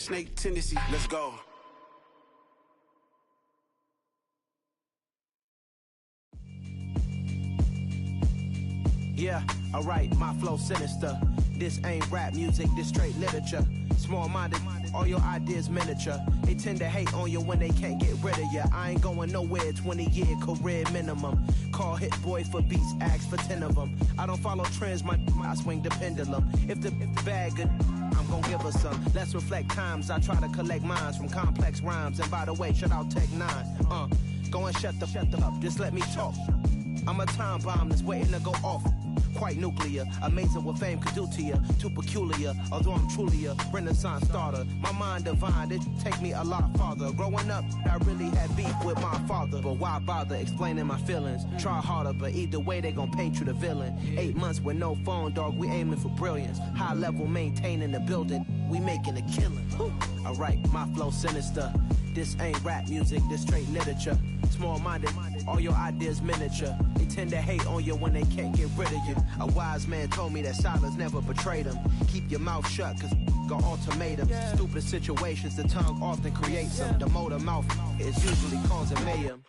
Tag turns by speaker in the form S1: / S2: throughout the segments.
S1: Snake tendency, let's go.
S2: Yeah, alright, my flow sinister. This ain't rap music, this straight literature. Small-minded, all your ideas miniature. They tend to hate on you when they can't get rid of you. I ain't going nowhere, 20-year career minimum. Call Hit Boy for beats, ask for 10 of them. I don't follow trends, I swing the pendulum. If the bag good, I'm gon' give her some. Let's reflect times, I try to collect minds from complex rhymes. And by the way, shout out Tech 9. Go and shut the up, just let me talk. I'm a time bomb that's waiting to go off. Quite nuclear, amazing what fame could do to you. Too peculiar, although I'm truly a Renaissance starter. My mind divine, it take me a lot farther. Growing up, I really had beef with my father. But why bother explaining my feelings? Try harder, but either way they gon' paint you the villain. 8 months with no phone, dog, we aiming for brilliance. High level maintaining the building, we making a killing. Alright, my flow sinister. This ain't rap music, this straight literature. Small-minded, all your ideas miniature. They tend to hate on you when they can't get rid of you. A wise man told me that silence never betrayed him. Keep your mouth shut, cause got ultimatums. Stupid situations, the tongue often creates them. The motor mouth is usually causing mayhem.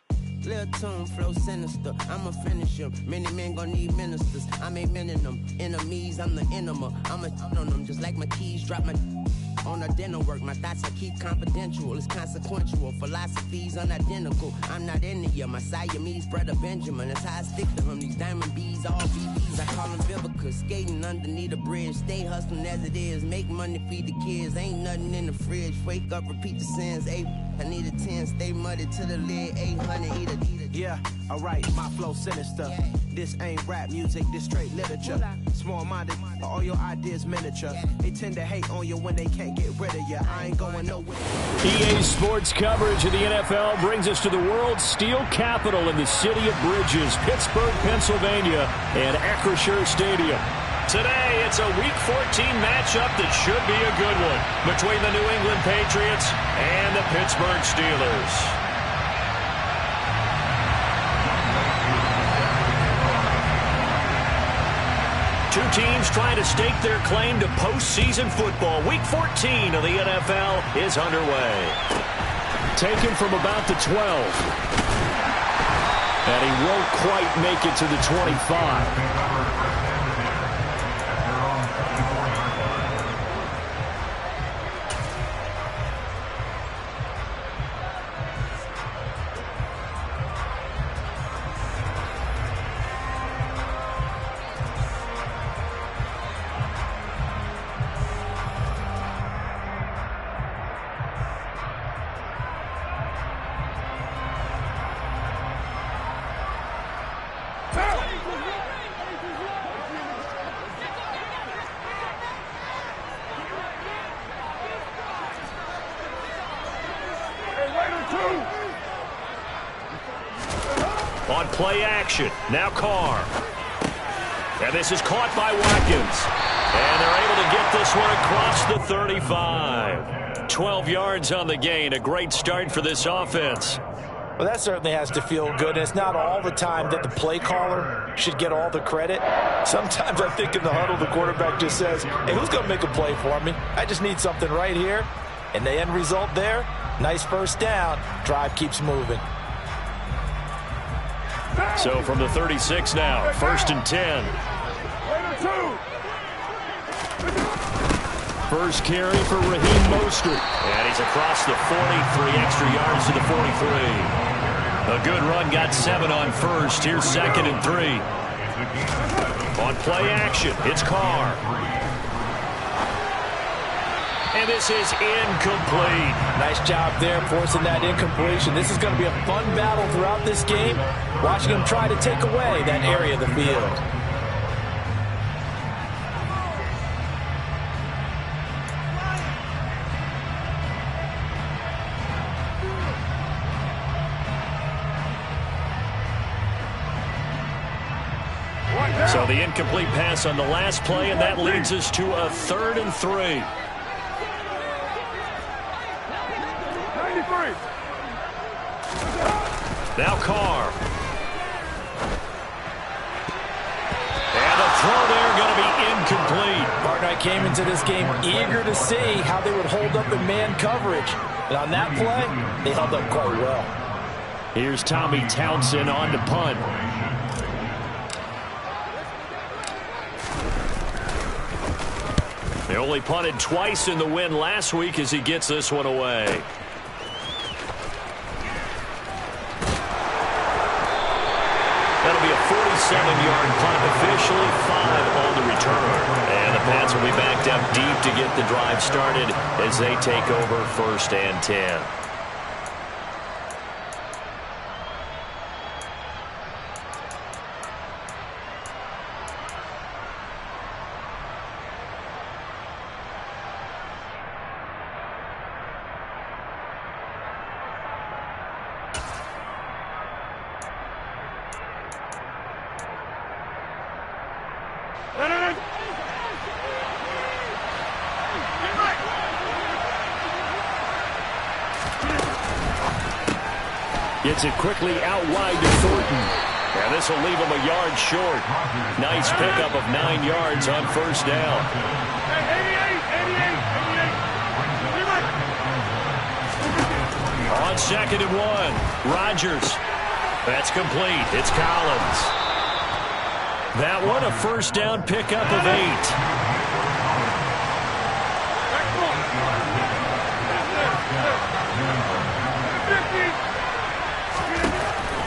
S3: Lil' tune, flow sinister, I'ma finish him. Many men gon' need ministers, I'm a men in them. Enemies, I'm the enema, I'ma on them. Just like my keys, drop my on a dinner work. My thoughts I keep confidential, it's consequential. Philosophies unidentical, I'm not into you. My Siamese brother Benjamin, that's how I stick to him. These diamond bees, all BBs, I call them Vivica. Skating underneath a bridge, stay hustling as it is. Make money, feed the kids, ain't nothing in the fridge. Wake up, repeat the sins, I need a 10, stay muddy to the lid, 800, eat a.
S2: Yeah, alright, my flow sinister. This ain't rap music, this straight literature. Small-minded, all your ideas miniature. They tend to hate on you when they can't get rid of you. I ain't going nowhere.
S4: EA Sports coverage of the NFL brings us to the world's steel capital in the city of Bridges, Pittsburgh, Pennsylvania, and Acrisure Stadium. Today, it's a Week 14 matchup that should be a good one between the New England Patriots and the Pittsburgh Steelers. Two teams trying to stake their claim to postseason football. Week 14 of the NFL is underway. Taken from about the 12. And he won't quite make it to the 25. On play action, now Carr. And this is caught by Watkins. And they're able to get this one across the 35. 12 yards on the gain, a great start for this offense.
S5: Well, that certainly has to feel good. And it's not all the time that the play caller should get all the credit. Sometimes I think in the huddle, the quarterback just says, hey, who's going to make a play for me? I just need something right here. And the end result there, nice first down. Drive keeps moving.
S4: So from the 36 now, 1st and 10. First carry for Raheem Mostert. And he's across the 40, 3 extra yards to the 43. A good run, got 7 on first. Here's 2nd and 3. On play action, it's Carr. And this is incomplete.
S5: Nice job there forcing that incompletion. This is going to be a fun battle throughout this game. Watching him try to take away that area of the field.
S4: So the incomplete pass on the last play, and that leads us to a 3rd and 3. Now Carr. And the throw there going to be incomplete.
S5: Partner, I came into this game eager to see how they would hold up in man coverage. And on that play, they held up quite well.
S4: Here's Tommy Townsend on to punt. They only punted twice in the win last week as he gets this one away. That'll be a 47-yard punt, officially 5 on the return. And the Pats will be backed up deep to get the drive started as they take over 1st and 10. Gets it quickly out wide to Thornton. And this will leave him a yard short. Nice pickup of 9 yards on 1st down. On 2nd and 1, Rodgers. That's complete. It's Collins. That one, a 1st down pickup of 8.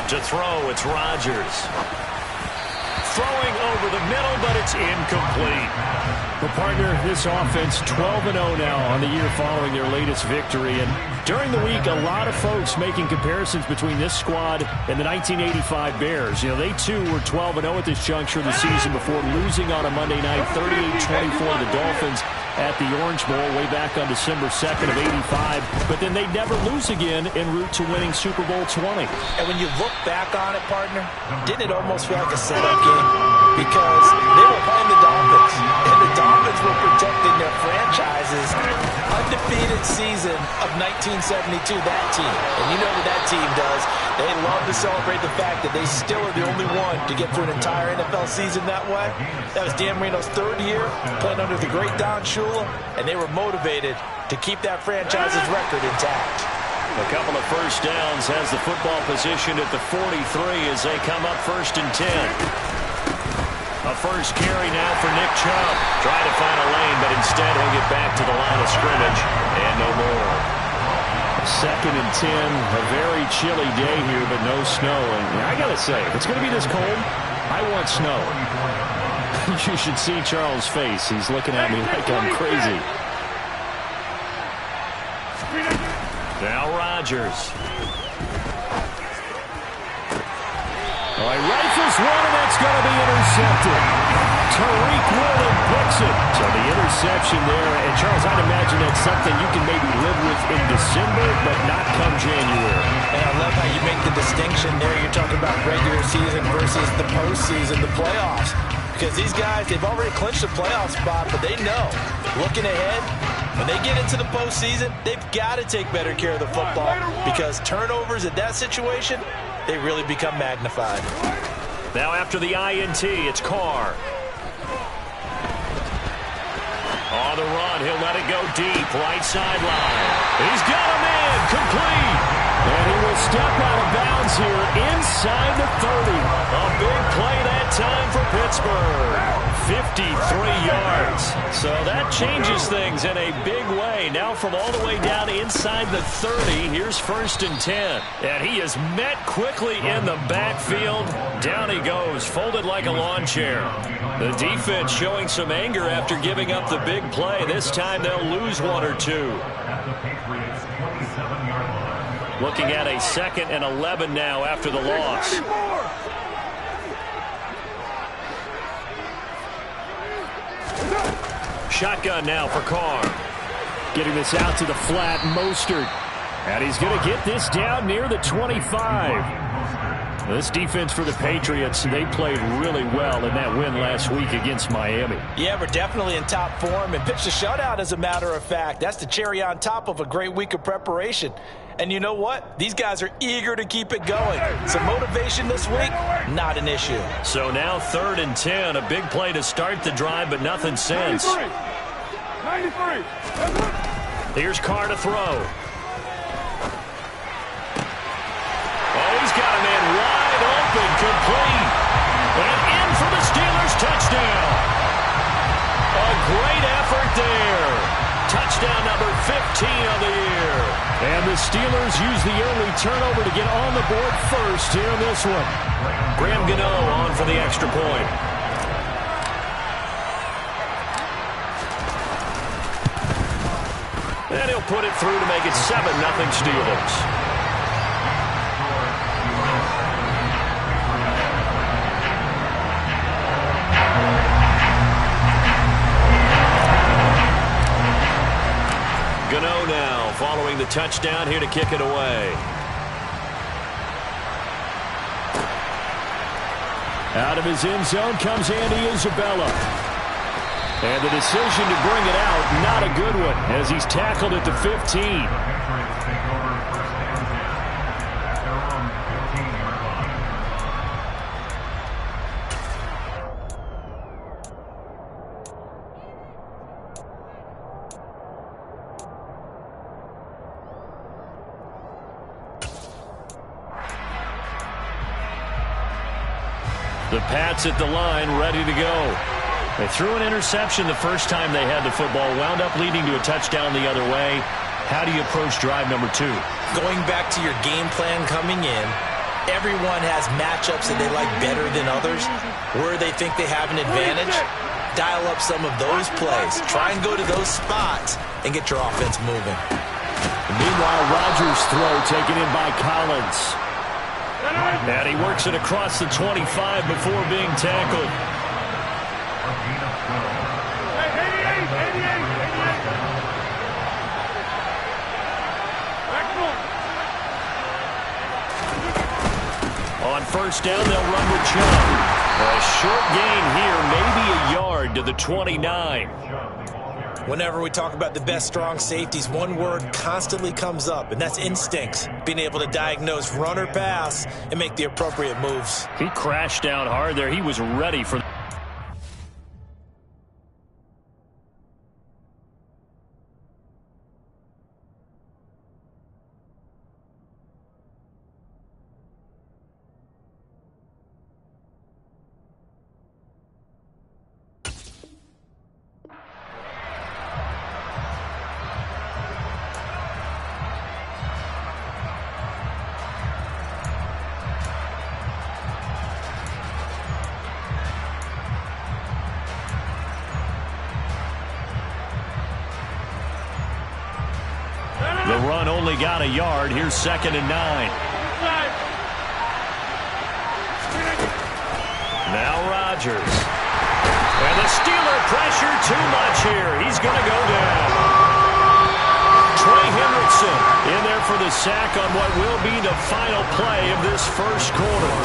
S4: To throw, it's Rodgers. Throwing over the middle, but it's incomplete. Well, partner, this offense 12-0 now on the year following their latest victory. And during the week, a lot of folks making comparisons between this squad and the 1985 Bears. You know, they too were 12-0 at this juncture of the season before losing on a Monday night, 38-24 to the Dolphins at the Orange Bowl way back on December 2nd of 85. But then they'd never lose again en route to winning Super Bowl 20.
S5: And when you look back on it, partner, didn't it almost feel like a setup game? Because they were playing the Dolphins, and the Dolphins were protecting their franchise's undefeated season of 1972, that team. And you know what that team does. They love to celebrate the fact that they still are the only one to get through an entire NFL season that way. That was Dan Marino's 3rd year, playing under the great Don Shula, and they were motivated to keep that franchise's record intact.
S4: A couple of 1st downs has the football positioned at the 43 as they come up 1st and 10. A 1st carry now for Nick Chubb. Trying to find a lane, but instead he'll get back to the line of scrimmage and no more. 2nd and 10, a very chilly day here, but no snow. And I got to say, if it's going to be this cold, I want snow. You should see Charles' face. He's looking at me like I'm crazy. Now Rodgers. All right, rifles one, and that's going to be intercepted. Tariq Woolen picks it. So the interception there. And, Charles, I'd imagine that's something you can maybe live with in December, but not come January.
S5: And I love how you make the distinction there. You're talking about regular season versus the postseason, the playoffs. Because these guys, they've already clinched a playoff spot, but they know, looking ahead, when they get into the postseason, they've got to take better care of the football because turnovers in that situation, they really become magnified.
S4: Now after the INT, it's Carr. On the run, he'll let it go deep, right sideline. He's got a man, complete. And he will step out of bounds here inside the 30. A big play that time for Pittsburgh. 53 yards. So that changes things in a big way. Now from all the way down inside the 30, here's 1st and 10. And he is met quickly in the backfield. Down he goes, folded like a lawn chair. The defense showing some anger after giving up the big play. This time they'll lose 1 or 2. Looking at a 2nd and 11 now after the loss. Shotgun now for Carr. Getting this out to the flat, Mostert. And he's going to get this down near the 25. This defense for the Patriots, they played really well in that win last week against Miami.
S5: Yeah, we're definitely in top form and pitched a shutout, as a matter of fact. That's the cherry on top of a great week of preparation. And you know what? These guys are eager to keep it going. Some motivation this week, not an issue.
S4: So now 3rd and 10, a big play to start the drive, but nothing since. Here's Carr to throw. Oh, he's got a man wide open, complete. And in for the Steelers touchdown. A great effort there. Touchdown number 15 of the year. And the Steelers use the early turnover to get on the board first here in this one. Graham Gano on for the extra point. And he'll put it through to make it 7-0 Steelers. Gano now following the touchdown here to kick it away. Out of his end zone comes Andy Isabella. And the decision to bring it out, not a good one, as he's tackled at the 15. The Pats at the line, ready to go. They threw an interception the first time they had the football, wound up leading to a touchdown the other way. How do you approach drive number 2?
S5: Going back to your game plan coming in, everyone has matchups that they like better than others. Where they think they have an advantage, dial up some of those plays. Try and go to those spots and get your offense moving.
S4: Meanwhile, Rodgers' throw taken in by Collins. And he works it across the 25 before being tackled. On first down, they'll run with Chubb. A short gain here, maybe a yard to the 29.
S5: Whenever we talk about the best strong safeties, one word constantly comes up, and that's instincts. Being able to diagnose run or pass and make the appropriate moves.
S4: He crashed down hard there. He was ready for... The run only got a yard. Here's 2nd and 9. Now Rodgers. And the Steeler pressure too much here. He's going to go down. Trey Hendrickson in there for the sack on what will be the final play of this first quarter.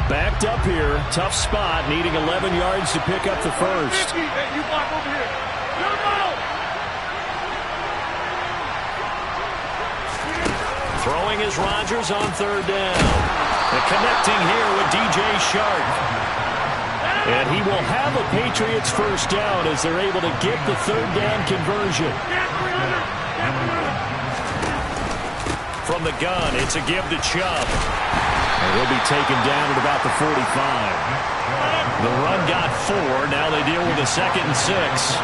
S4: Backed up here. Tough spot. Needing 11 yards to pick up the first. Throwing is Rodgers on 3rd down. And connecting here with DJ Shark. And he will have a Patriots first down as they're able to get the 3rd down conversion. From the gun, it's a give to Chubb. And he'll be taken down at about the 45. The run got 4. Now they deal with a 2nd and 6.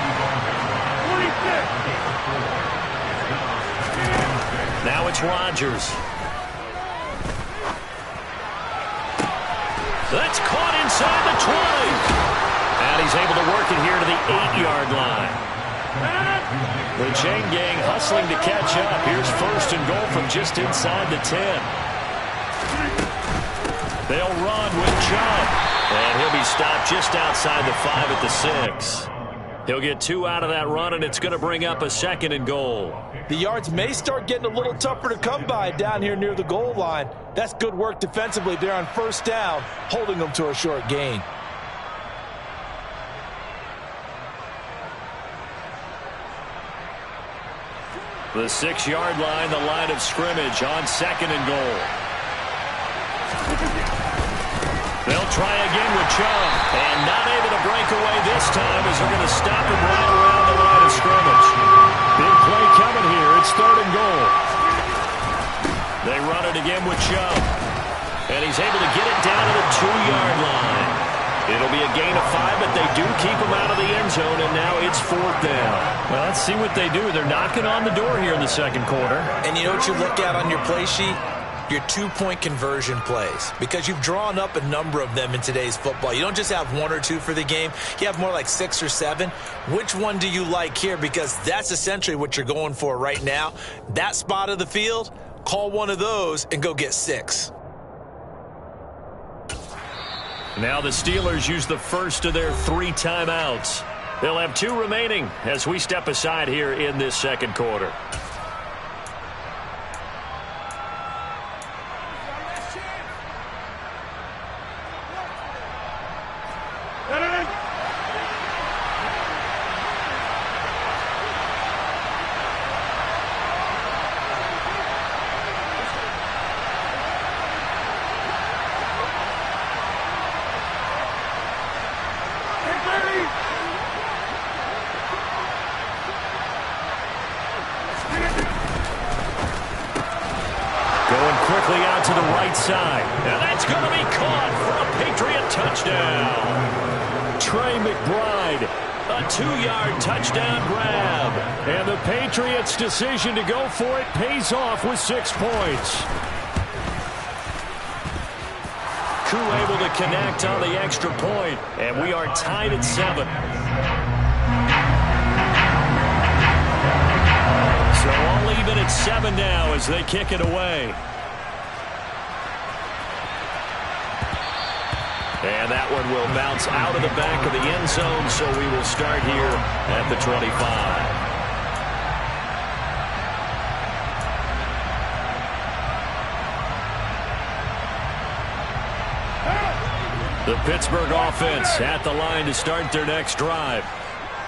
S4: Now it's Rodgers. That's caught inside the 20. And he's able to work it here to the 8-yard line. The chain gang hustling to catch up. Here's 1st and goal from just inside the 10. They'll run with Chubb. And he'll be stopped just outside the 5 at the 6. He'll get 2 out of that run, and it's going to bring up a 2nd and goal.
S5: The yards may start getting a little tougher to come by down here near the goal line. That's good work defensively there on 1st down, holding them to a short gain.
S4: The 6-yard line, the line of scrimmage on 2nd and goal. try again with Chubb. And not able to break away this time as they're going to stop him right around the line of scrimmage. Big play coming here. It's 3rd and goal. They run it again with Chubb. And he's able to get it down to the 2-yard line. It'll be a gain of 5, but they do keep him out of the end zone, and now it's 4th down. Well, let's see what they do. They're knocking on the door here in the second quarter.
S5: And you know what you look at on your play sheet? Your 2-point conversion plays, because you've drawn up a number of them in today's football. You don't just have 1 or 2 for the game. You have more like 6 or 7. Which one do you like here? Because that's essentially what you're going for right now. That spot of the field, call one of those and go get 6.
S4: Now the Steelers use the first of their 3 timeouts. They'll have 2 remaining as we step aside here in this second quarter. Quickly out to the right side. And that's going to be caught for a Patriot touchdown. Trey McBride, a 2-yard touchdown grab. And the Patriots' decision to go for it pays off with 6 points. Koo able to connect on the extra point. And we are tied at 7. So all even at 7 now as they kick it away. And that one will bounce out of the back of the end zone, so we will start here at the 25. The Pittsburgh offense at the line to start their next drive.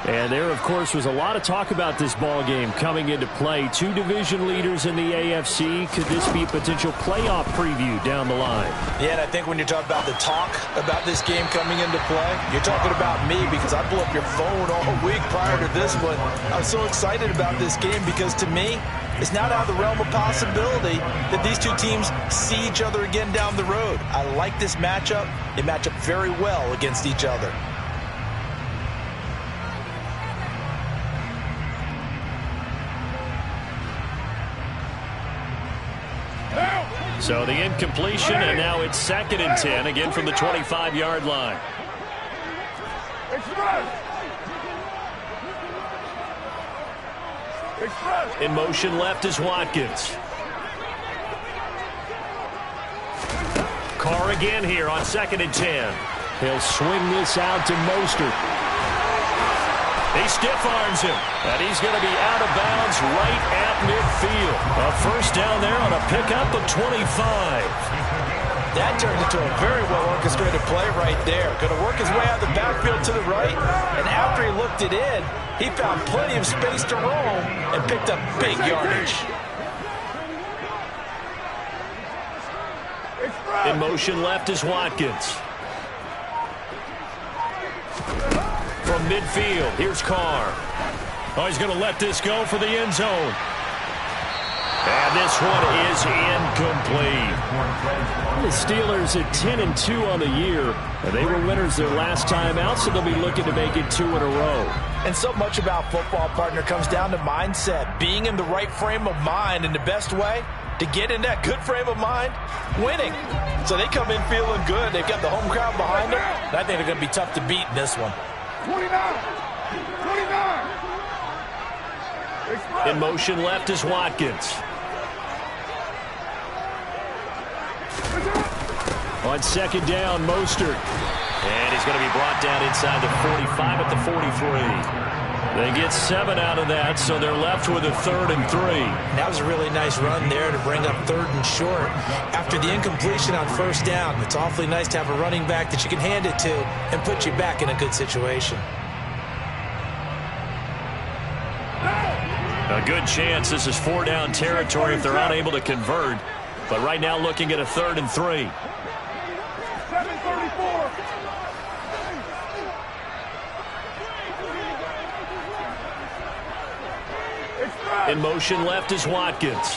S4: And there, of course, was a lot of talk about this ball game coming into play. 2 division leaders in the AFC. Could this be a potential playoff preview down the line?
S5: Yeah, and I think when you talk about the talk about this game coming into play, you're talking about me, because I blew up your phone all week prior to this one. I'm so excited about this game because, to me, it's not out of the realm of possibility that these 2 teams see each other again down the road. I like this matchup. They match up very well against each other.
S4: So the incompletion, and now it's 2nd and 10, again from the 25-yard line. In motion left is Watkins. Carr again here on 2nd and 10. He'll swing this out to Mostert. He stiff-arms him, and he's going to be out of bounds right at midfield. A first down there on a pickup of 25.
S5: That turned into a very well-orchestrated play right there. Going to work his way out of the backfield to the right, and after he looked it in, he found plenty of space to roam and picked up big yardage.
S4: In motion left is Watkins. From midfield, here's Carr. Oh, he's going to let this go for the end zone. And this one is incomplete. The Steelers at 10-2 on the year. And they were winners their last time out, so they'll be looking to make it 2 in a row.
S5: And so much about football, partner, comes down to mindset. Being in the right frame of mind, and the best way to get in that good frame of mind, winning. So they come in feeling good. They've got the home crowd behind them. And I think they're going to be tough to beat in this one.
S1: 29.
S4: In motion left is Watkins. On 2nd down, Mostert. And he's going to be brought down inside the 45 at the 43. They get 7 out of that, so they're left with a 3rd and 3.
S5: That was a really nice run there to bring up 3rd and short. After the incompletion on 1st down, it's awfully nice to have a running back that you can hand it to and put you back in a good situation.
S4: A good chance this is 4-down territory if they're unable to convert. But right now looking at a 3rd and 3.
S1: 7:34.
S4: In motion left is Watkins.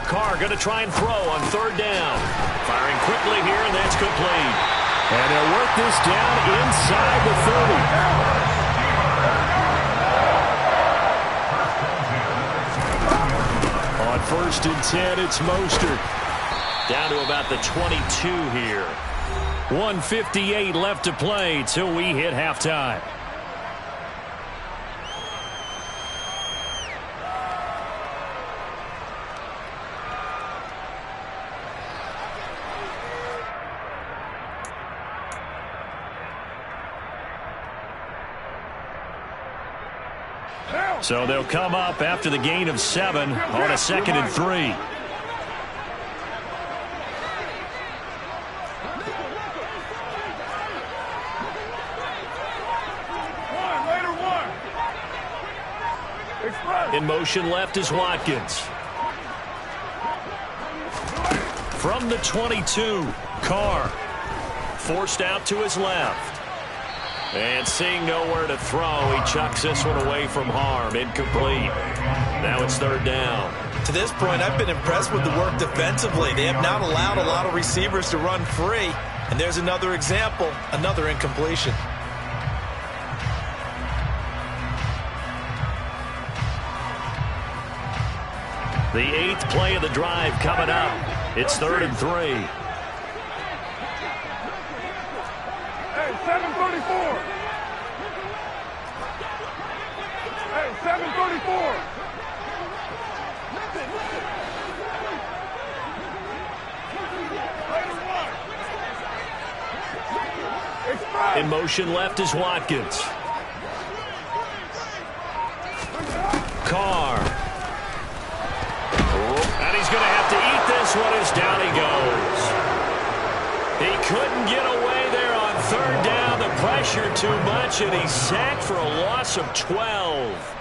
S4: Carr going to try and throw on third down. Firing quickly here, and that's complete. And they'll work this down inside the 30. On 1st and 10, it's Mostert. Down to about the 22 here. 1:58 left to play till we hit halftime. So they'll come up after the gain of 7 on a 2nd and 3. In motion left is Watkins. From the 22, Carr. Forced out to his left. And seeing nowhere to throw, he chucks this one away from harm. Incomplete. Now it's 3rd down.
S5: To this point, I've been impressed with the work defensively. They have not allowed a lot of receivers to run free. And there's another example, another incompletion.
S4: The 8th play of the drive coming up. It's 3rd and 3.
S1: Hey, 734. Hey, 734.
S4: In motion left is Watkins. Carr. And he's going to have to eat this one as down he goes. He couldn't get away there on 3rd down. The pressure too much, and he's sacked for a loss of 12.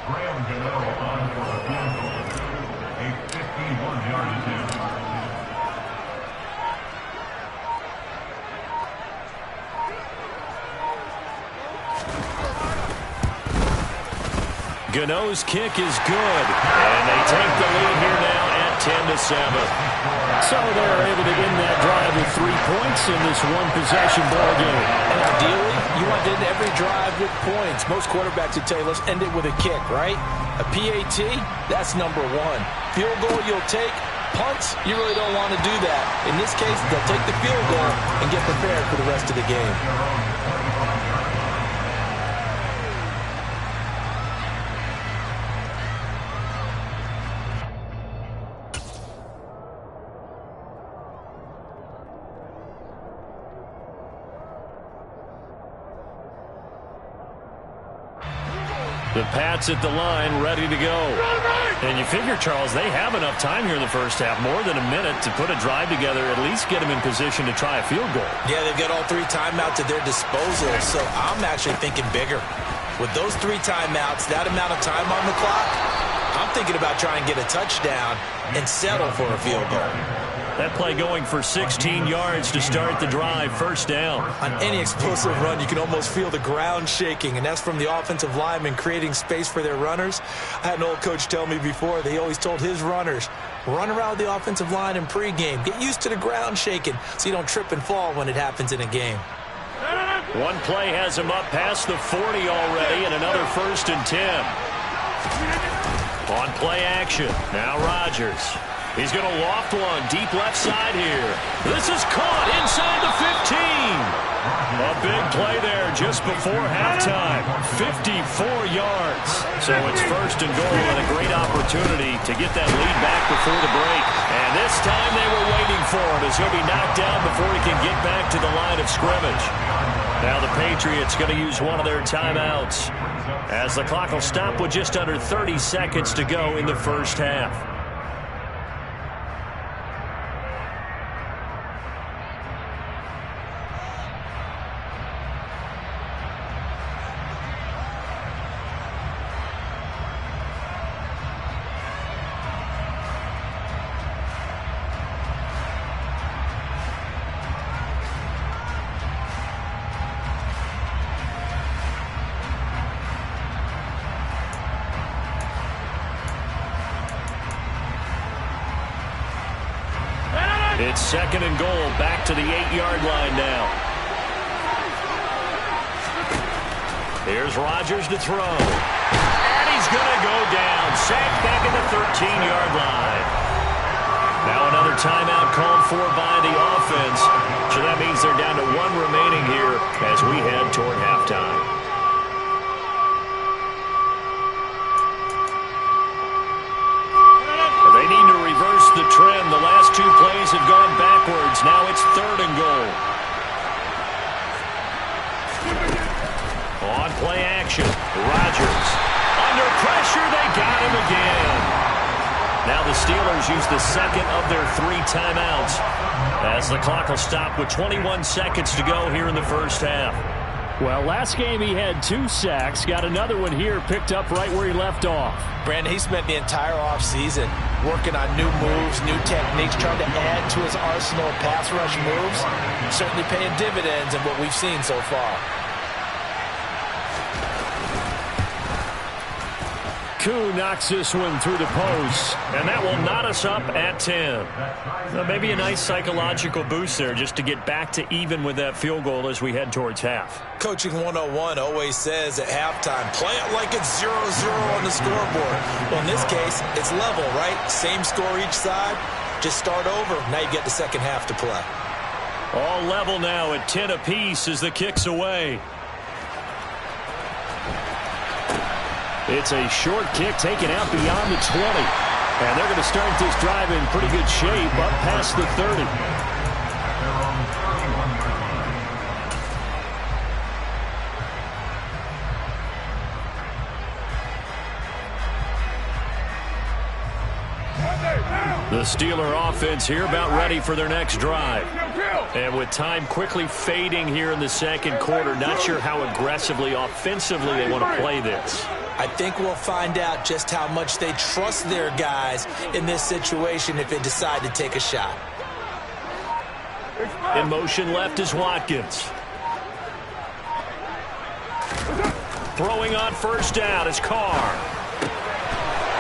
S1: Graham Gano on for a field goal. A 51-yard attempt.
S4: Gano's kick is good, and they take the lead here now at 10-7. So they're able to end that drive with 3 points in this one-possession ball game.
S5: And ideally, you want to end every drive with points. Most quarterbacks would tell you, let's end it with a kick, right? A PAT, that's number 1. Field goal you'll take. Punts, you really don't want to do that. In this case, they'll take the field goal and get prepared for the rest of the game.
S4: The Pats at the line, ready to go. And you figure, Charles, they have enough time here in the first half, more than a minute, to put a drive together, at least get them in position to try a field goal.
S5: Yeah, they've got all 3 timeouts at their disposal, so I'm actually thinking bigger. With those 3 timeouts, that amount of time on the clock, I'm thinking about trying to get a touchdown and settle for a field goal.
S4: That play going for 16 yards to start the drive, 1st down.
S5: On any explosive run, you can almost feel the ground shaking, and that's from the offensive linemen creating space for their runners. I had an old coach tell me before, they always told his runners, run around the offensive line in pregame. Get used to the ground shaking so you don't trip and fall when it happens in a game.
S4: One play has him up past the 40 already, and another 1st and 10. On play action, now Rodgers. He's going to loft one deep left side here. This is caught inside the 15. A big play there just before halftime. 54 yards. So it's 1st and goal and a great opportunity to get that lead back before the break. And this time they were waiting for him as he'll be knocked down before he can get back to the line of scrimmage. Now the Patriots going to use one of their timeouts as the clock will stop with just under 30 seconds to go in the first half. It's 2nd and goal, back to the 8-yard line now. Here's Rodgers to throw. And he's going to go down. Sacked back at the 13-yard line. Now another timeout called for by the offense. So that means they're down to 1 remaining here as we head toward halftime. They need to reverse the trend. The last 2 plays have gone backwards. Now it's 3rd and goal. On play action, Rodgers. Under pressure, they got him again. Now the Steelers use the 2nd of their 3 timeouts as the clock will stop with 21 seconds to go here in the first half. Well, last game he had 2 sacks. Got another one here, picked up right where he left off.
S5: Brandon, he spent the entire offseason working on new moves, new techniques, trying to add to his arsenal of pass rush moves. Certainly paying dividends in what we've seen so far.
S4: Koo knocks this one through the post, and that will knot us up at 10. Well, maybe a nice psychological boost there just to get back to even with that field goal as we head towards half.
S5: Coaching 101 always says at halftime, play it like it's 0-0 on the scoreboard. Well, in this case, it's level, right? Same score each side. Just start over. Now you get the second half to play.
S4: All level now at 10 apiece as the kick's away. It's a short kick taken out beyond the 20. And they're going to start this drive in pretty good shape up past the 30. The Steeler offense here about ready for their next drive. And with time quickly fading here in the second quarter, not sure how aggressively, offensively they want to play this.
S5: I think we'll find out just how much they trust their guys in this situation if they decide to take a shot.
S4: In motion left is Watkins. Throwing on first down is Carr.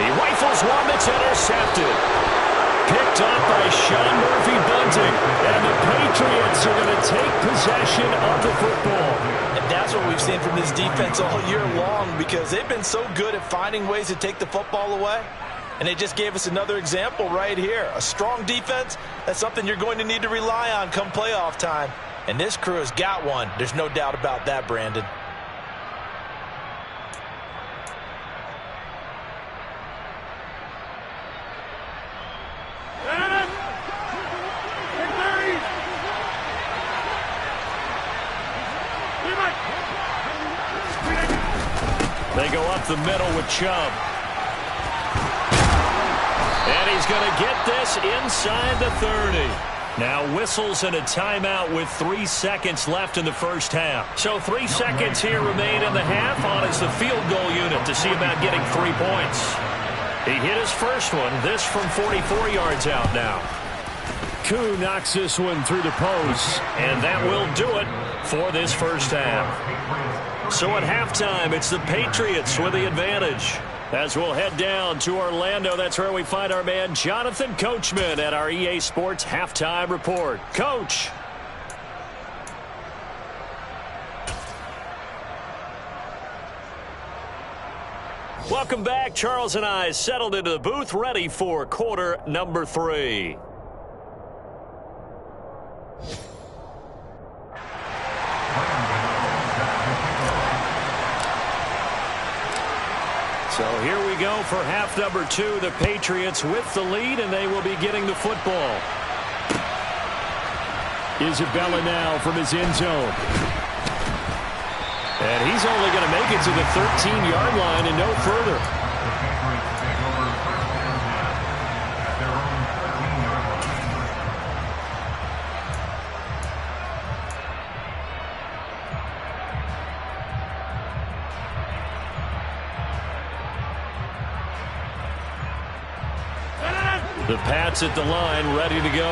S4: He rifles one that's intercepted. Picked up by Sean Murphy-Bunting. And the Patriots are going to take possession of the football.
S5: And that's what we've seen from this defense all year long, because they've been so good at finding ways to take the football away. And they just gave us another example right here. A strong defense, that's something you're going to need to rely on come playoff time. And this crew has got one. There's no doubt about that, Brandon.
S4: They go up the middle with Chubb. And he's going to get this inside the 30. Now whistles and a timeout with 3 seconds left in the first half. So 3 seconds here remain in the half. On is the field goal unit to see about getting 3 points. He hit his first one. This from 44 yards out now. Koo knocks this one through the post. And that will do it for this first half. So at halftime, it's the Patriots with the advantage. As we'll head down to Orlando, that's where we find our man Jonathan Coachman at our EA Sports Halftime Report. Coach. Welcome back. Charles and I settled into the booth, ready for quarter number 3. So here we go for half number 2. The Patriots with the lead, and they will be getting the football. Isabella now from his end zone. And he's only going to make it to the 13-yard line and no further. The Pats at the line, ready to go.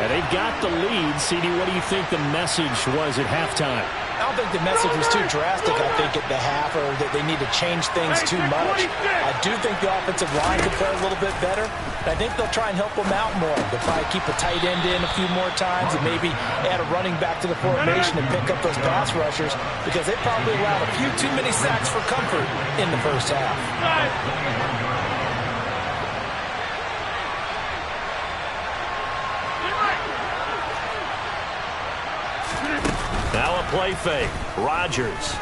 S4: And they've got the lead. CD, what do you think the message was at halftime?
S5: I don't think the message was too drastic, I think, at the half, or that they need to change things too much. I do think the offensive line could play a little bit better. I think they'll try and help them out more. They'll probably keep a tight end in a few more times and maybe add a running back to the formation and pick up those pass rushers, because they probably allowed a few too many sacks for comfort in the first half.
S4: Now a play fake. Rodgers.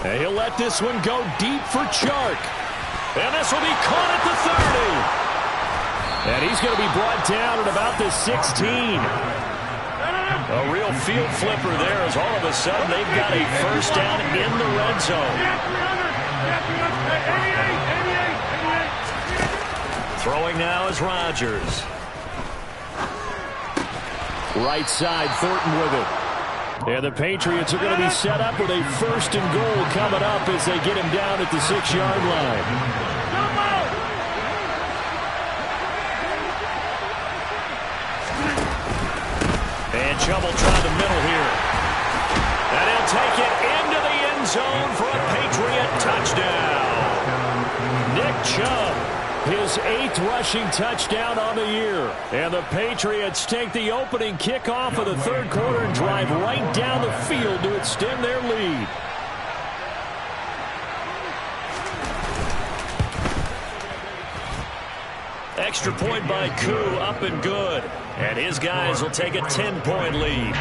S4: And he'll let this one go deep for Chark. And this will be caught at the 30. And he's going to be brought down at about the 16. A real field flipper there, as all of a sudden they've got a first down in the red zone. Throwing now is Rodgers. Right side, Thornton with it. And the Patriots are going to be set up with a 1st and goal coming up as they get him down at the 6-yard line. And trouble trying the middle here. And he'll take it into the end zone for a Patriot touchdown. Nick Chubb, his 8th rushing touchdown on the year. And the Patriots take the opening kickoff of the 3rd quarter and drive right down the field to extend their lead. Extra point by Koo, up and good. And his guys will take a 10-point lead.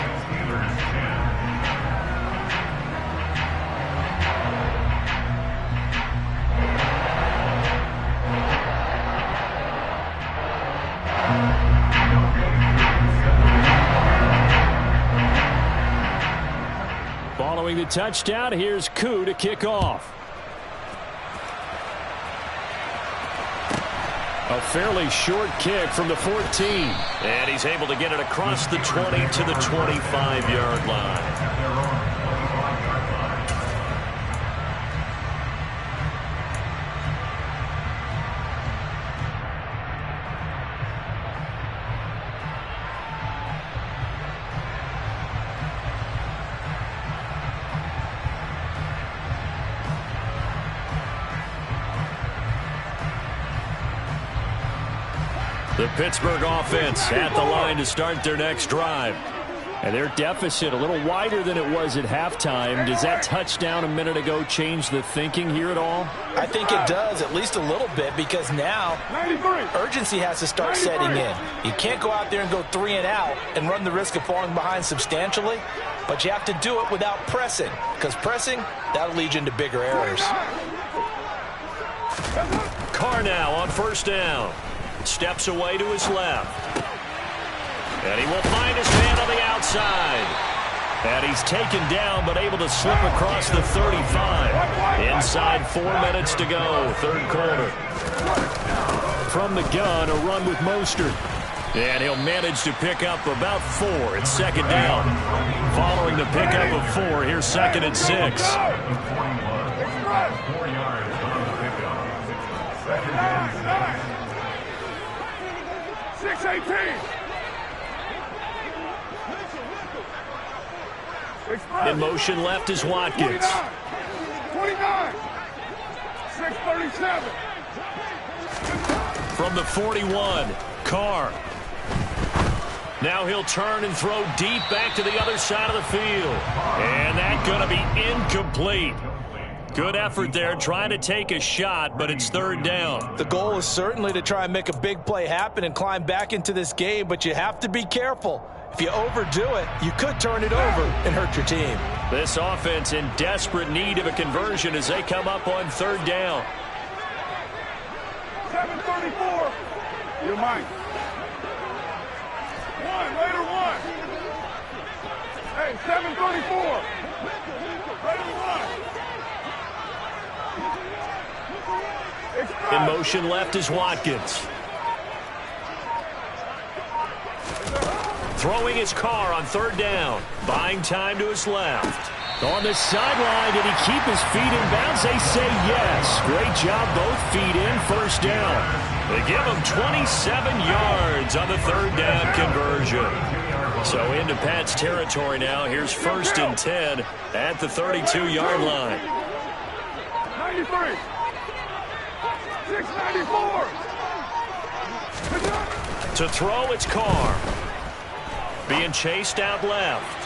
S4: Following the touchdown, here's Koo to kick off. A fairly short kick from the 14. And he's able to get it across the 20 to the 25-yard line. The Pittsburgh offense at the line to start their next drive. And their deficit a little wider than it was at halftime. Does that touchdown a minute ago change the thinking here at all?
S5: I think it does, at least a little bit, because now urgency has to start setting in. You can't go out there and go 3 and out and run the risk of falling behind substantially, but you have to do it without pressing, because pressing, that'll lead you into bigger errors.
S4: Carr now on 1st down. Steps away to his left. And he will find his man on the outside. And he's taken down, but able to slip across the 35. Inside 4 minutes to go, 3rd quarter. From the gun, a run with Mostert. And he'll manage to pick up about 4 at 2nd down. Following the pickup of 4, here's 2nd and 6.
S1: 4 yards on the pickup. 2nd and 6.
S6: 6-18.
S4: In motion left is Watkins.
S6: 29. 6:37.
S4: From the 41, Carr. Now he'll turn and throw deep back to the other side of the field. And that's going to be incomplete. Good effort there, trying to take a shot, but it's 3rd down.
S5: The goal is certainly to try and make a big play happen and climb back into this game, but you have to be careful. If you overdo it, you could turn it over and hurt your team.
S4: This offense in desperate need of a conversion as they come up on 3rd down.
S6: 7:34. You're mine. 1, later 1. Hey, 7:34. Later 1.
S4: In motion left is Watkins. Throwing his Carr on 3rd down. Buying time to his left. On the sideline, did he keep his feet in bounds? They say yes. Great job, both feet in, 1st down. They give him 27 yards on the 3rd down conversion. So into Pat's territory now. Here's 1st and 10 at the 32-yard line.
S6: 93. 694.
S4: To throw, it's Carr. Being chased out left.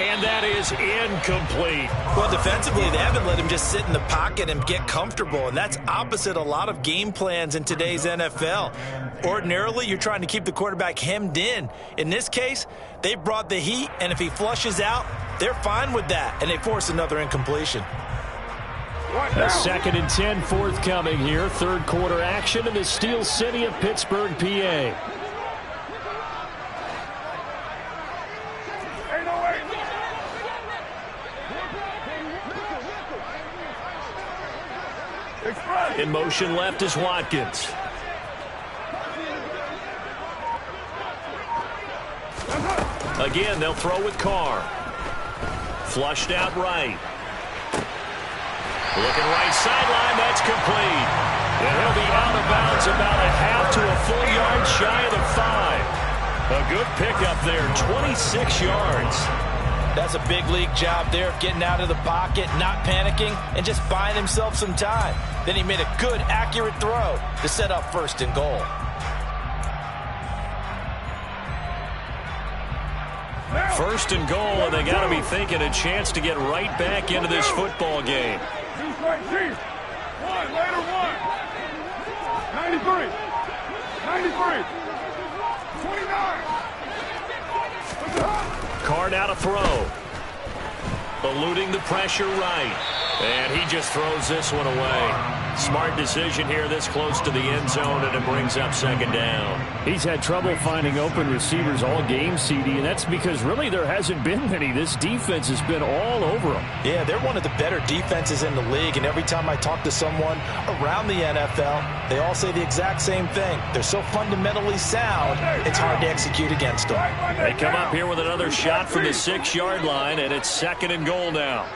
S4: And that is incomplete.
S5: Well, defensively, they haven't let him just sit in the pocket and get comfortable, and that's opposite a lot of game plans in today's NFL. Ordinarily, you're trying to keep the quarterback hemmed in. In this case, they brought the heat, and if he flushes out, they're fine with that, and they force another incompletion.
S4: A 2nd and 10 forthcoming here. 3rd quarter action in the Steel City of Pittsburgh, PA. In motion left is Watkins. Again, they'll throw with Carr. Flushed out right. Looking right sideline, that's complete. And he'll be out of bounds about a half to a full yard shy of the 5. A good pickup there, 26 yards.
S5: That's a big league job there of getting out of the pocket, not panicking, and just buying himself some time. Then he made a good, accurate throw to set up 1st and goal.
S4: First and goal, and they got to be thinking a chance to get right back into this football game.
S6: 93. 93. 29.
S4: Carr now to throw. Eluding the pressure right. And he just throws this one away. Smart decision here this close to the end zone, and it brings up 2nd down.
S7: He's had trouble finding open receivers all game, CD, and that's because really there hasn't been many. This defense has been all over them.
S5: Yeah, they're one of the better defenses in the league, and every time I talk to someone around the NFL, they all say the exact same thing. They're so fundamentally sound, it's hard to execute against them.
S4: They come up here with another shot from the 6-yard line, and it's 2nd and goal now.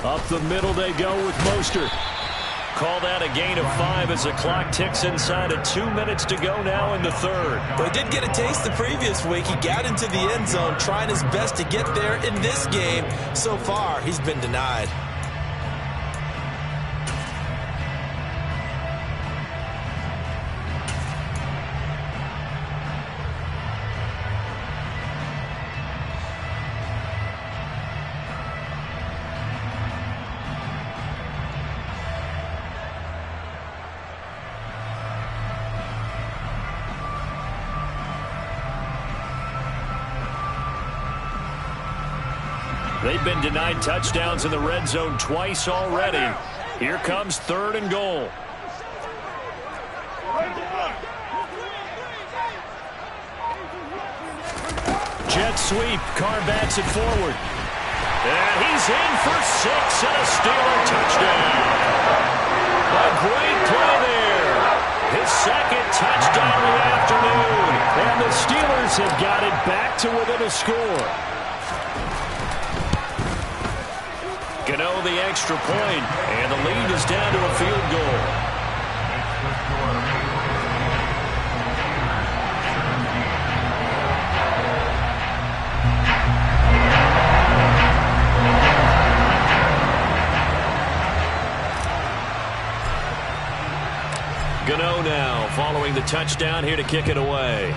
S4: Up the middle they go with Mostert. Call that a gain of 5 as the clock ticks inside of 2 minutes to go now in the 3rd.
S5: But he did get a taste the previous week. He got into the end zone trying his best to get there in this game. So far, he's been denied.
S4: They've been denied touchdowns in the red zone twice already. Here comes 3rd and goal. Jet sweep. Carr bats it forward. And he's in for 6 and a Steeler touchdown. A great play there. His 2nd touchdown of the afternoon. And the Steelers have got it back to within a score. Gano the extra point, and the lead is down to a field goal. Gano now following the touchdown here to kick it away.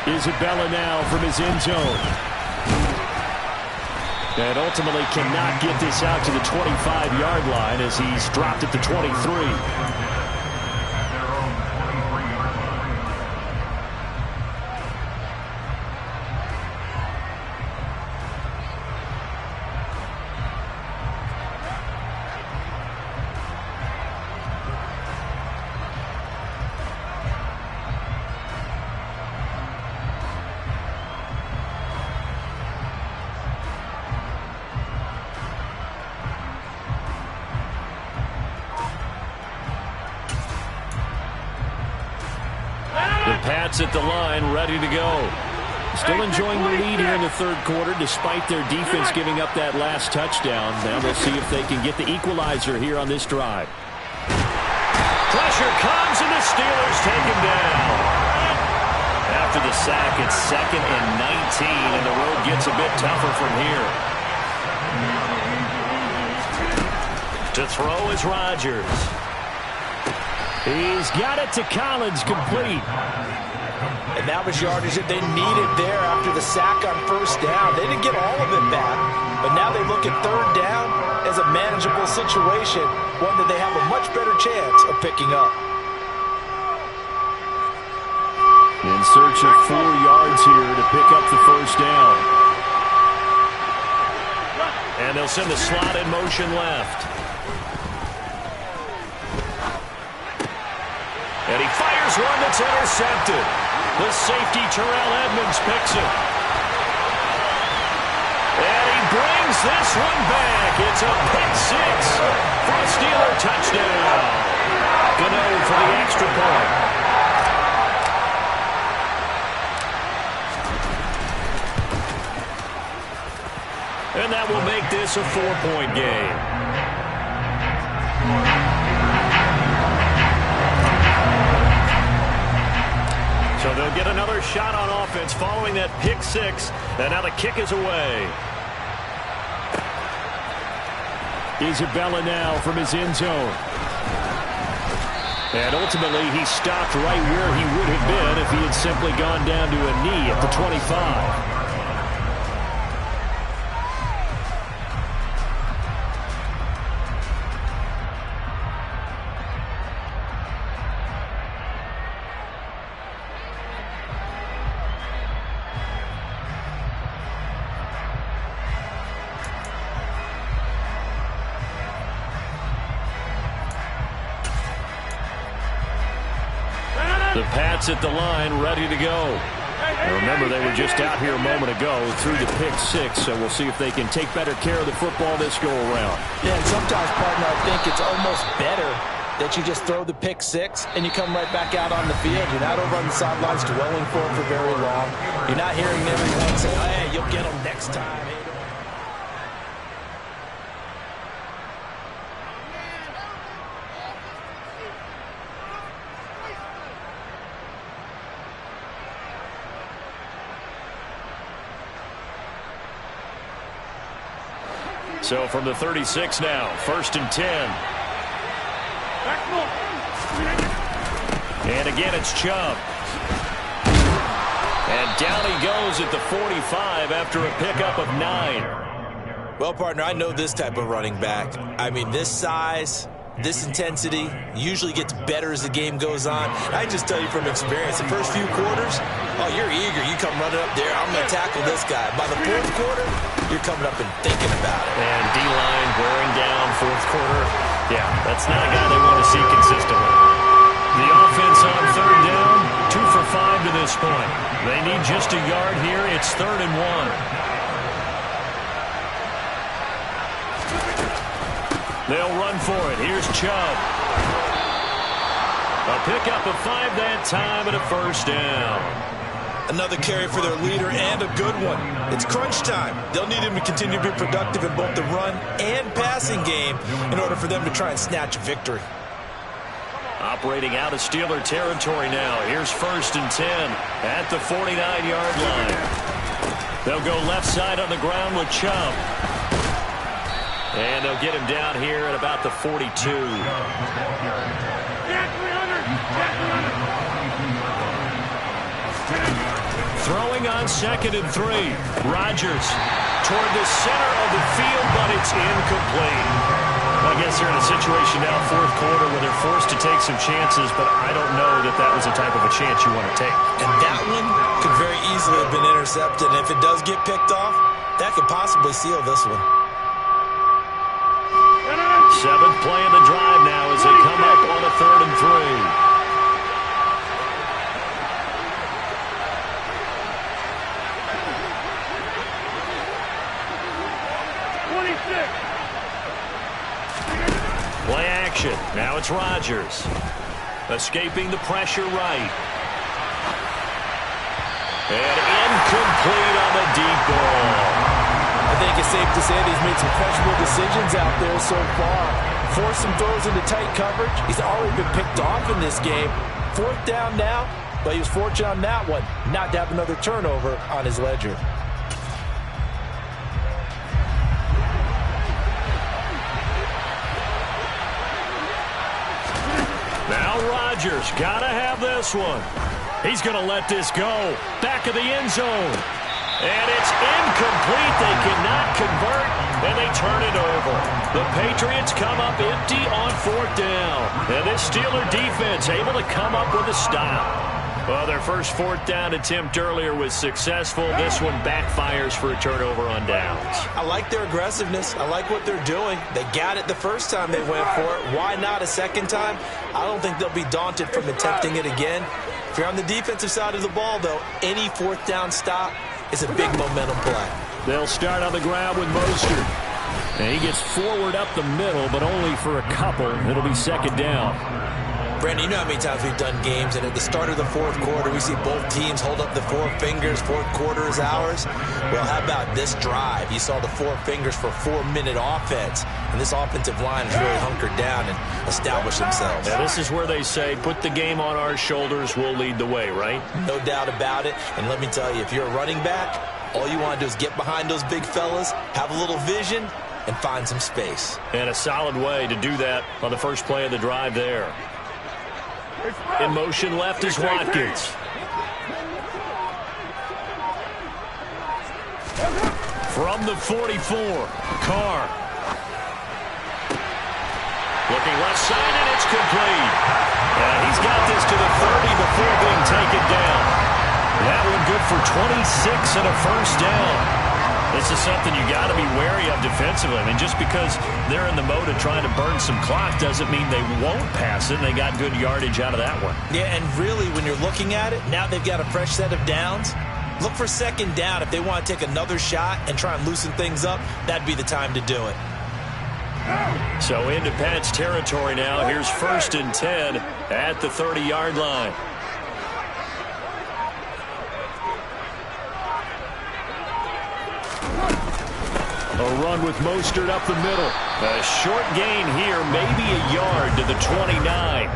S7: Isabella now from his end zone. And ultimately cannot get this out to the 25-yard line as he's dropped at the 23.
S4: Pats at the line, ready to go.
S7: Still enjoying the lead here in the 3rd quarter despite their defense giving up that last touchdown. Now we'll see if they can get the equalizer here on this drive.
S4: Pressure comes, and the Steelers take him down. After the sack, it's 2nd and 19, and the road gets a bit tougher from here. To throw is Rodgers. He's got it to Collins, complete.
S5: And that was yardage that they needed there after the sack on 1st down. They didn't get all of it back, but now they look at 3rd down as a manageable situation, one that they have a much better chance of picking up.
S4: In search of 4 yards here to pick up the 1st down. And they'll send the slot in motion left. And he fires one that's intercepted. The safety, Terrell Edmunds, picks it. And he brings this one back. It's a pick 6 for a Steeler touchdown. Gano for the extra point. And that will make this a 4-point game. So they'll get another shot on offense following that pick 6. And now the kick is away. Isabella now from his end zone. And ultimately he stopped right where he would have been if he had simply gone down to a knee at the 25. The Pats at the line, ready to go. And remember, they were just out here a moment ago through the pick 6, so we'll see if they can take better care of the football this go-around.
S5: Yeah, and sometimes, partner, I think it's almost better that you just throw the pick 6 and you come right back out on the field. You're not over on the sidelines dwelling for it for very long. You're not hearing everyone say, oh, hey, you'll get them next time.
S4: So from the 36 now, 1st and 10. And again, it's Chubb. And down he goes at the 45 after a pickup of 9.
S5: Well, partner, I know this type of running back. I mean, this size, this intensity usually gets better as the game goes on. I just tell you from experience, the first few quarters, oh, you're eager. You come running up there, I'm going to tackle this guy. By the 4th quarter, you're coming up and thinking about it.
S4: And D-line wearing down 4th quarter. Yeah, that's not a guy they want to see consistently. The offense on 3rd down, 2 for 5 to this point. They need just a yard here. It's 3rd and 1. They'll run for it. Here's Chubb. A pickup of 5 that time and a 1st down.
S5: Another carry for their leader and a good one. It's crunch time. They'll need him to continue to be productive in both the run and passing game in order for them to try and snatch a victory.
S4: Operating out of Steeler territory now. Here's 1st and 10 at the 49-yard line. They'll go left side on the ground with Chubb. And they'll get him down here at about the 42. Throwing on 2nd and 3. Rodgers toward the center of the field, but it's incomplete. I guess they're in a situation now, 4th quarter, where they're forced to take some chances, but I don't know that that was the type of a chance you want to take.
S5: And that one could very easily have been intercepted. And if it does get picked off, that could possibly seal this one.
S4: 7th play of the drive now as they come up on a 3rd and 3. Play action. Now it's Rodgers. Escaping the pressure right. And incomplete on the deep ball.
S5: I think it's safe to say that he's made some questionable decisions out there so far. force some throws into tight coverage. He's already been picked off in this game. 4th down now, but he was fortunate on that one not to have another turnover on his ledger.
S4: Now Rodgers got to have this one. He's going to let this go. Back of the end zone. And it's incomplete. They cannot convert, and they turn it over. The Patriots come up empty on 4th down. And this Steeler defense able to come up with a stop. Well, their first 4th down attempt earlier was successful. This one backfires for a turnover on downs.
S5: I like their aggressiveness. I like what they're doing. They got it the first time they went for it. Why not a second time? I don't think they'll be daunted from attempting it again. If you're on the defensive side of the ball, though, any 4th down stop is a big momentum play.
S4: They'll start on the ground with Mostert. And he gets forward up the middle, but only for a couple. It'll be 2nd down.
S5: Brandon, you know how many times we've done games, and at the start of the 4th quarter, we see both teams hold up the 4 fingers, 4th quarter is ours. Well, how about this drive? You saw the 4 fingers for 4-minute offense, and this offensive line has really hunkered down and established themselves.
S4: Now, this is where they say, put the game on our shoulders, we'll lead the way, right?
S5: No doubt about it, and let me tell you, if you're a running back, all you want to do is get behind those big fellas, have a little vision, and find some space.
S4: And a solid way to do that on the first play of the drive there. In motion left is Watkins. From the 44, Carr. Looking left side, and it's complete. He's got this to the 30 before being taken down. That one good for 26 and a first down. This is something you got to be wary of defensively. I mean, just because they're in the mode of trying to burn some clock doesn't mean they won't pass it, and they got good yardage out of that one.
S5: Yeah, and really, when you're looking at it, now they've got a fresh set of downs. Look for 2nd down. If they want to take another shot and try and loosen things up, that'd be the time to do it.
S4: So into Pats territory now. Here's 1st and 10 at the 30-yard line. A run with Mostert up the middle. A short gain here, maybe a yard to the 29.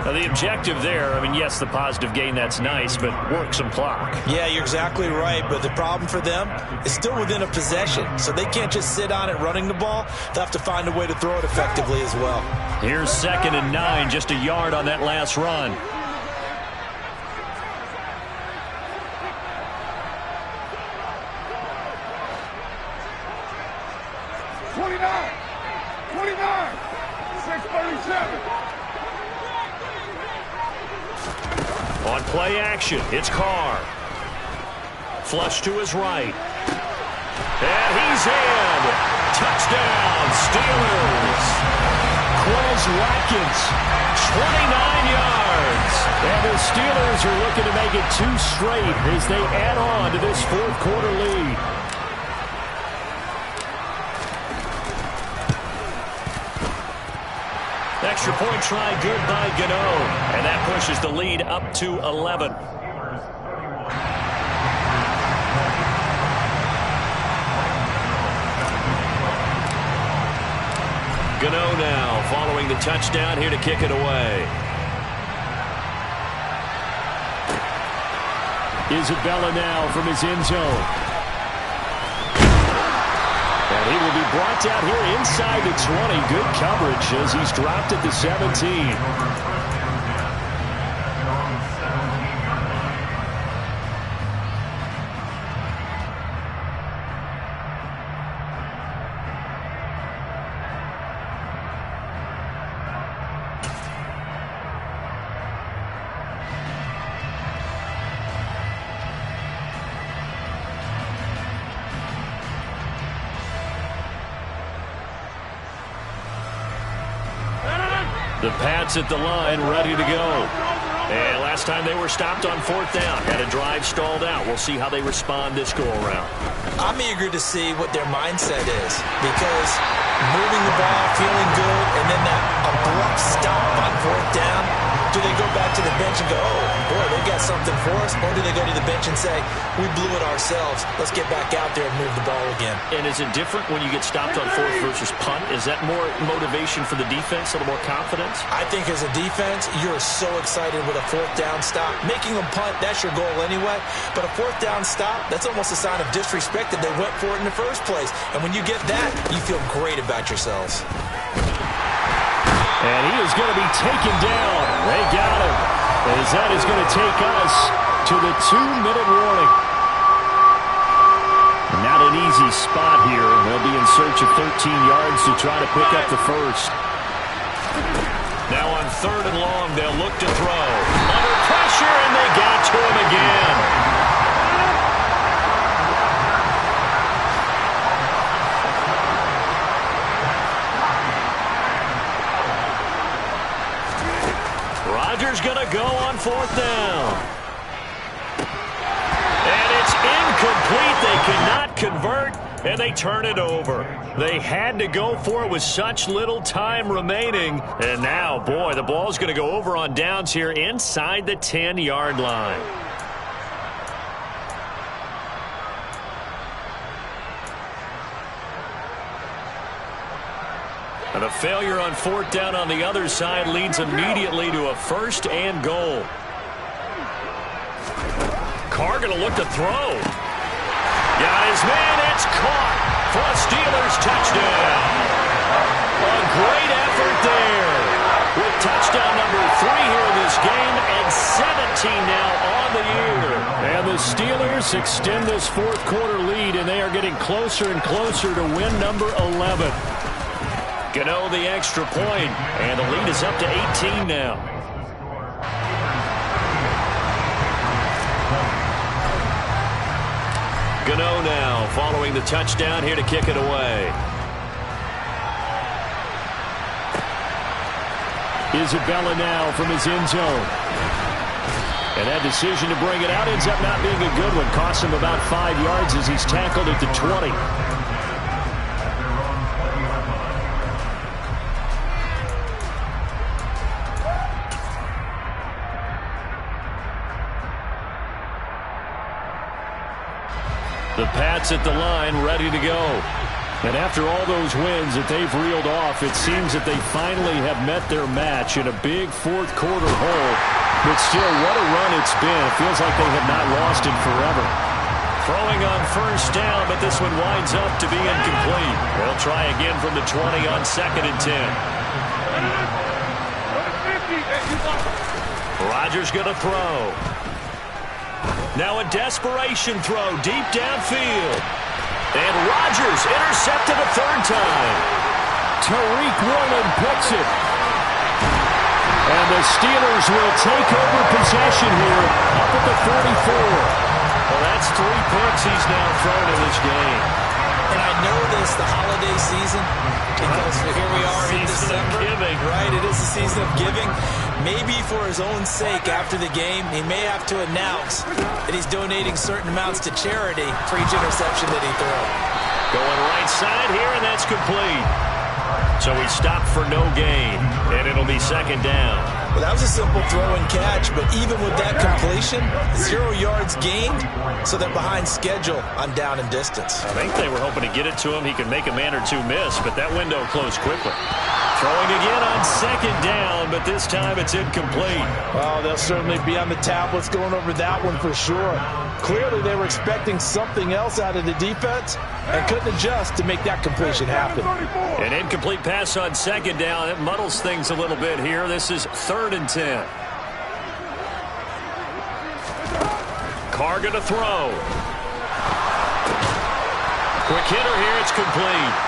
S4: Now, the objective there, I mean, yes, the positive gain, that's nice, but work some clock.
S5: Yeah, you're exactly right, but the problem for them is still within a possession, so they can't just sit on it running the ball. They'll have to find a way to throw it effectively as well.
S4: Here's 2nd and 9, just a yard on that last run. On play action, it's Carr. Flush to his right. And he's in. Touchdown, Steelers. Quez Watkins, 29 yards. And the Steelers are looking to make it 2 straight as they add on to this 4th quarter lead. Extra point try good by Gano. And that pushes the lead up to 11. Gano now following the touchdown here to kick it away. Isabella now from his end zone. And he will be brought down here inside the 20. Good coverage as he's dropped at the 17. The Pats at the line, ready to go. And last time they were stopped on 4th down. Had a drive stalled out. We'll see how they respond this go-around.
S5: I'm eager to see what their mindset is, because moving the ball, feeling good, and then that abrupt stop on 4th down, do they go back to the bench and go, oh, boy, they got something for us? Or do they go to the bench and say, we blew it ourselves. Let's get back out there and move the ball again.
S7: And is it different when you get stopped on fourth versus punt? Is that more motivation for the defense, a little more confidence?
S5: I think as a defense, you're so excited with a fourth down stop. Making them punt, that's your goal anyway. But a fourth down stop, that's almost a sign of disrespect that they went for it in the first place. And when you get that, you feel great about yourselves.
S7: And he is going to be taken down. They got him. As that is going to take us to the 2-minute warning. Not an easy spot here. They'll be in search of 13 yards to try to pick up the first.
S4: Now on 3rd and long, they'll look to throw. Under pressure, and they got to him again. Rodgers going to go on 4th down. And it's incomplete. They cannot convert, and they turn it over. They had to go for it with such little time remaining. And now, boy, the ball's going to go over on downs here inside the 10-yard line. And a failure on 4th down on the other side leads immediately to a 1st and goal. Carr going to look to throw. Got his man. It's caught for a Steelers touchdown. A great effort there. With touchdown number 3 here in this game and 17 now on the year.
S7: And the Steelers extend this 4th quarter lead, and they are getting closer and closer to win number 11.
S4: Gano the extra point, and the lead is up to 18 now. Gano now following the touchdown here to kick it away.
S7: Isabella now from his end zone. And that decision to bring it out ends up not being a good one. Costs him about 5 yards as he's tackled at the 20.
S4: The Pats at the line, ready to go.
S7: And after all those wins that they've reeled off, it seems that they finally have met their match in a big 4th quarter hole. But still, what a run it's been. It feels like they have not lost it forever.
S4: Throwing on 1st down, but this one winds up to be incomplete. They'll try again from the 20 on 2nd and 10. Rodgers going to throw. Now a desperation throw deep downfield. And Rodgers intercepted a 3rd time.
S7: Tariq Woolen picks it. And the Steelers will take over possession here up at the 44.
S4: Well, that's 3 picks he's now thrown in this game.
S5: And I know this, the holiday season, because here we are in December.
S4: Giving.
S5: Right, it is the season of giving. Maybe for his own sake after the game, he may have to announce that he's donating certain amounts to charity for each interception that he throws.
S4: Going right side here, and that's complete. So he stopped for no gain, and it'll be 2nd down.
S5: Well, that was a simple throw and catch, but even with that completion, 0 yards gained, so they're behind schedule on down and distance.
S4: I think they were hoping to get it to him. He could make a man or two miss, but that window closed quickly. Throwing again on 2nd down, but this time it's incomplete.
S5: Well, they'll certainly be on the tablets going over that one for sure. Clearly they were expecting something else out of the defense and couldn't adjust to make that completion happen.
S4: An incomplete pass on 2nd down. It muddles things a little bit here. This is 3rd and 10. Carr going to throw. Quick hitter here. It's complete.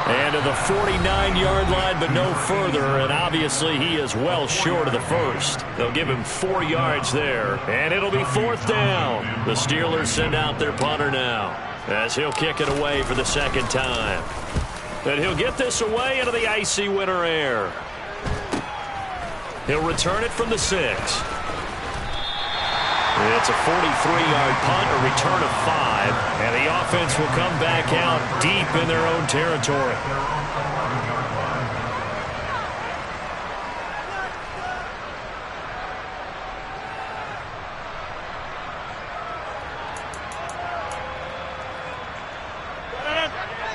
S4: And to the 49-yard line, but no further. And obviously he is well short of the first. They'll give him 4 yards there. And it'll be 4th down. The Steelers send out their punter now, as he'll kick it away for the 2nd time. And he'll get this away into the icy winter air. He'll return it from the 6. It's a 43-yard punt, a return of 5, and the offense will come back out deep in their own territory.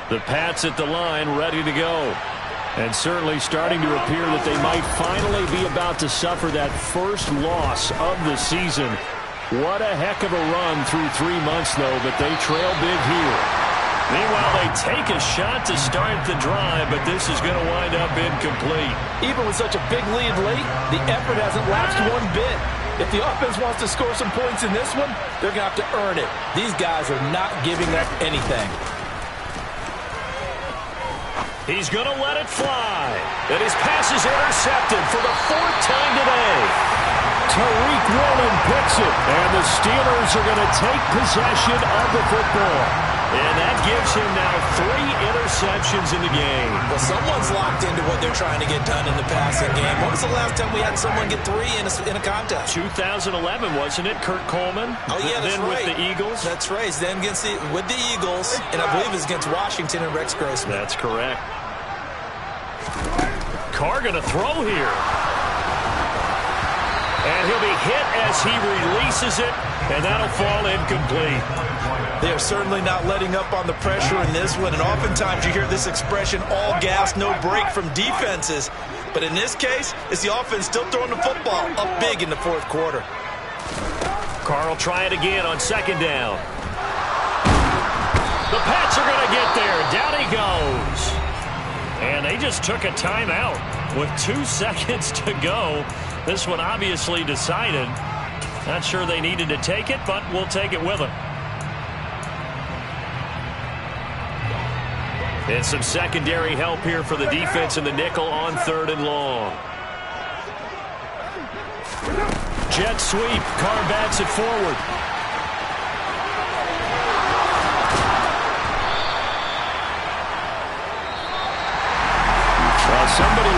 S7: The Pats at the line, ready to go. And certainly starting to appear that they might finally be about to suffer that first loss of the season. What a heck of a run through 3 months, though, but they trail big here. Meanwhile, they take a shot to start the drive, but this is going to wind up incomplete.
S5: Even with such a big lead late, the effort hasn't lapsed one bit. If the offense wants to score some points in this one, they're going to have to earn it. These guys are not giving up anything.
S7: He's going to let it fly. And his pass is intercepted for the 4th time today. Tariq Woolen picks it. And the Steelers are going to take possession of the football. And that gives him now 3 interceptions in the game.
S5: Well, someone's locked into what they're trying to get done in the passing game. When was the last time we had someone get 3 in a contest?
S7: 2011, wasn't it? Kurt Coleman?
S5: Oh, yeah, that's
S7: then
S5: right.
S7: With the Eagles?
S5: That's right. Then with the Eagles, and I believe it was against Washington and Rex Grossman.
S7: That's correct. Carr going to throw here. And he'll be hit as he releases it, and that'll fall incomplete.
S5: They are certainly not letting up on the pressure in this one, and oftentimes you hear this expression, all gas, no break from defenses. But in this case, it's the offense still throwing the football up big in the 4th quarter.
S7: Carr will try it again on 2nd down. The Pats are going to get there. Down he goes. And they just took a timeout with 2 seconds to go. This one obviously decided. Not sure they needed to take it, but we'll take it with them. And some secondary help here for the defense in the nickel on 3rd and long. Jet sweep. Carr bats it forward. Somebody